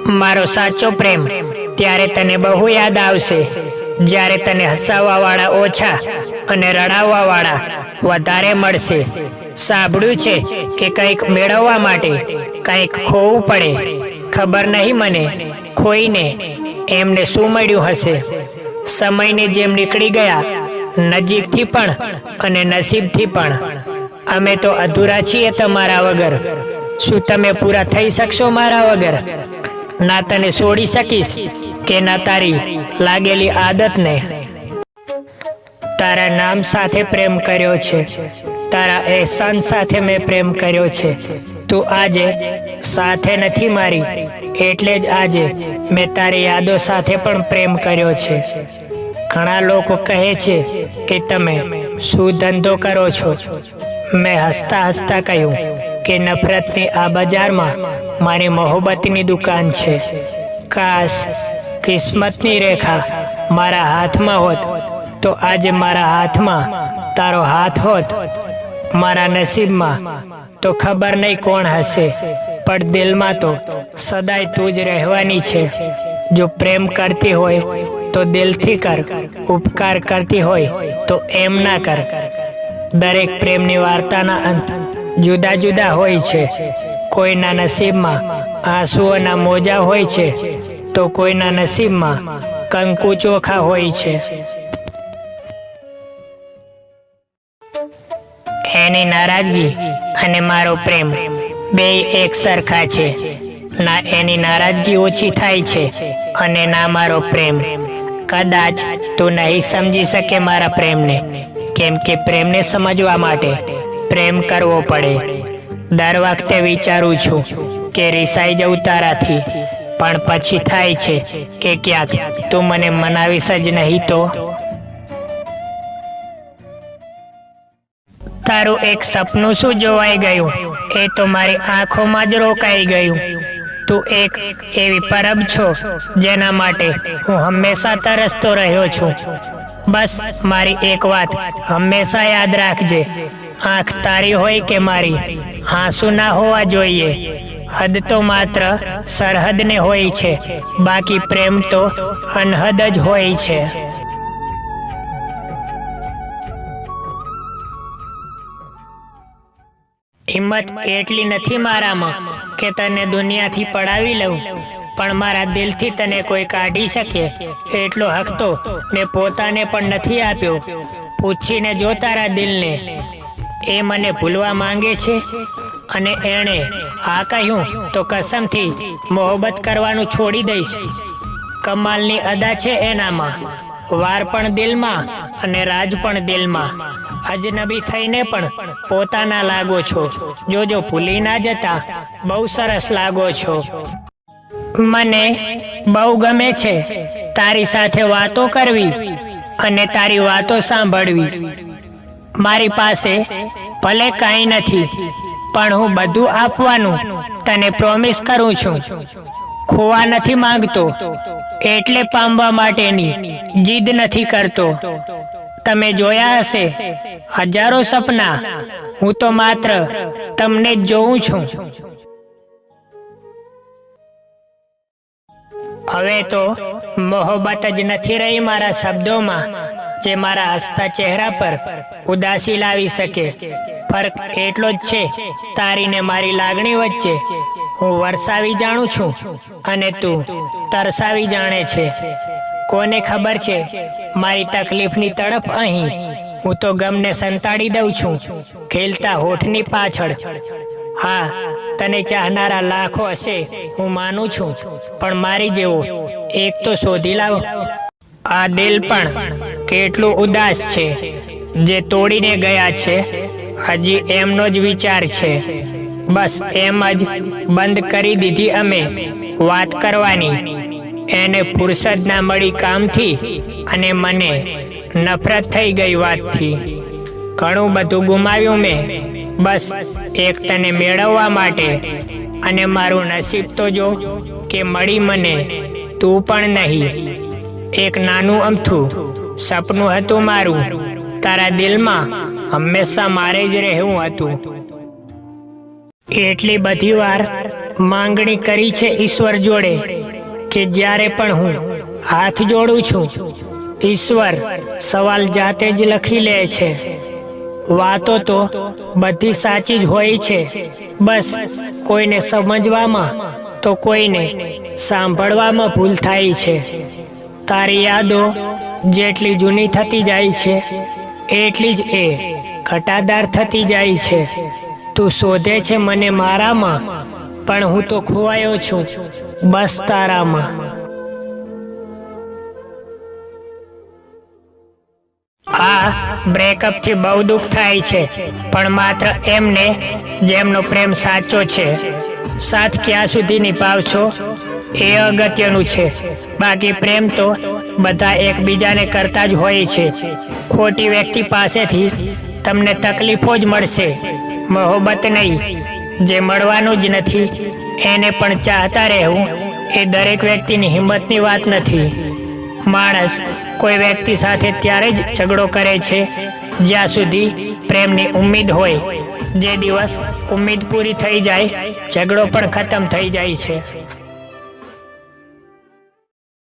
મારો સાચો પ્રેમ ત્યારે તને બહુ યાદ આવશે, જ્યારે તને હસાવવાવાળા ઓછા અને રડાવવાવાળા વધારે મળશે. સાંભળ્યું છે કે કંઈક મેળવવા માટે કંઈક ખોવું પડે. ખબર નહીં મને ખોઈને એમને શું મળ્યું હશે. સમયને જેમ નીકળી ગયા, નજીકથી પણ અને નસીબથી પણ. અમે તો અધૂરા છીએ તમારા વગર. શું તમે પૂરા થઈ શકશો મારા વગર? ના તને છોડી શકીશ કે ના તારી લાગેલી આદતને. તારા નામ સાથે પ્રેમ કર્યો છે, તારા અહેસાન સાથે મેં પ્રેમ કર્યો છે. તું આજે સાથે નથી મારી, એટલે જ આજે મેં તારી યાદો સાથે પણ પ્રેમ કર્યો છે. ઘણા લોકો કહે છે કે તમે શું ધંધો કરો છો? મેં હસતા હસતા કહ્યું કે નફરતની આ બજારમાં મારી મોહબ્બતની દુકાન છે. કાશ કિસ્મતની રેખા મારા હાથમાં હોત તો આજે મારા હાથમાં તારો હાથ હોત. મારા નસીબમાં તો ખબર નહીં કોણ હશે, પણ દિલમાં તો સદાય તું જ રહેવાની છે. જો પ્રેમ કરતી હોય તો દિલથી કર, ઉપકાર કરતી હોય તો એમ ના કર. દરેક પ્રેમની વાર્તાના અંત જુદા જુદા હોય છે. કોઈના નસીબમાં આંસુઓના મોજા હોય છે તો કોઈના નસીબમાં કંકુ ચોખા હોય છે. એની નારાજગી અને મારો પ્રેમ બેય એક સરખા છે. ના એની નારાજગી ઓછી થાય છે અને ના મારો પ્રેમ. કદાચ તું નહીં સમજી શકે મારા પ્રેમને, કેમ કે પ્રેમને સમજવા માટે પ્રેમ કરવો પડે. દર વખતે વિચારું છું કે રિસાઈ જવું તારાથી, પણ પછી થાય છે કે ક્યાંક તું મને મનાવીશ જ નહીં તો. તારું એક સપનું શું જોવાઈ ગયું, એ તો મારી આંખોમાં જ રોકાઈ ગયું. તું એક એવી પરબ છો જેના માટે હું હંમેશા તરસતો રહ્યો છું. બસ મારી એક વાત હંમેશા યાદ રાખજે, આંખ તારી હોય કે મારી, આંસુ ના હોવા જોઈએ. હદ તો માત્ર સરહદને હોય છે, બાકી પ્રેમ તો અનહદ જ હોય છે. હિંમત એટલી નથી મારામાં કે તને દુનિયાથી પડાવી લઉં, પણ મારા દિલથી તને કોઈ કાઢી શકે એટલો હક તો મેં પોતાને પણ નથી આપ્યો. પૂછીને જો તારા દિલને, એ મને ભૂલવા માંગે છે? અને એણે હા કહ્યું તો કસમથી મોહબ્બત કરવાનું છોડી દઈશ. કમાલની અદા છે એનામાં, વાર પણ દિલમાં અને રાજ પણ દિલમાં. અજનબી થઈને પણ પોતાના લાગો છો. જોજો ભૂલી ના જતા, બહુ સરસ લાગો છો. મને બહુ ગમે છે તારી સાથે વાતો કરવી અને તારી વાતો સાંભળવી. મારી પાસે ભલે કાંઈ નથી, પણ હું બધું આપવાનું તને પ્રોમિસ કરું છું. ખોવા નથી માંગતો, એટલે પામવા માટેની જીદ નથી કરતો. તમે જોયા હશે હજારો સપના, હું તો માત્ર તમને જ જોઉં છું. હવે તો મોહબ્બત જ નથી રહી મારા શબ્દોમાં, જે મારા હસતા ચહેરા પર ઉદાસી લાવી શકે. ફરક એટલો જ છે તારી ને મારી લાગણી વચ્ચે. હું વરસાવી જાણું છું અને તું તરસાવી જાણે છે. કોને ખબર છે મારી તકલીફની તડપ અહીં. હું તો ગમને સંતાડી દઉં છું ખેલતા હોઠની પાછળ. હા, તને ચાહનારા લાખો હશે હું માનું છું, પણ મારી જેવો એક તો શોધી લાવ. આ દિલ પણ કેટલું ઉદાસ છે, જે તોડીને ગયા છે. હજી એમનો જ વિચાર છે. બસ એમ જ બંધ કરી દીધી અમે વાત કરવાની. એને ફુરસદ ના મળી કામથી, અને મને નફરત થઈ ગઈ વાતથી. ઘણું બધું ગુમાવ્યું મેં, બસ એક તને મેળવવા માટે. અને મારું નસીબ તો જો કે મળી મને તું પણ નહીં. એક નાનું અમથું સપનું હતું મારું, તારા દિલમાં હંમેશા મારે જ રહેવું હતું. એટલી બધી વાર માંગણી કરી છે ઈશ્વર જોડે કે જ્યારે પણ હું હાથ જોડું છું, ઈશ્વર સવાલ જાતે જ લખી લે છે. વાતો તો બધી સાચી જ હોય છે, બસ કોઈને સમજવામાં તો કોઈને સાંભળવામાં ભૂલ થાય છે. તારી યાદો જેટલી જૂની થતી જાય છે, એટલી જ એ ઘટાદાર થતી જાય છે. તું શોધે છે મને મારામાં, પણ હું તો ખોવાયો છું બસ તારામાં. આ બ્રેકઅપ થી બહુ દુઃખ થાય છે, પણ માત્ર એમને જેમનો પ્રેમ સાચો છે. સાથ ક્યાં સુધી નિભાવશો એ અગત્યનું છે. બાકી પ્રેમ તો બધા એકબીજાને કરતા જ હોય છે. ખોટી વ્યક્તિ પાસેથી તમને તકલીફો જ મળશે, મોહબ્બત નહીં. જે મળવાનું જ નથી એને પણ ચાહતા રહેવું એ દરેક વ્યક્તિની હિંમતની વાત નથી. માણસ કોઈ વ્યક્તિ સાથે ત્યારે જ ઝઘડો કરે છે જ્યાં સુધી પ્રેમની ઉમ્મીદ હોય. જે દિવસ ઉમ્મીદ પૂરી થઈ જાય, ઝઘડો પણ ખતમ થઈ જાય છે.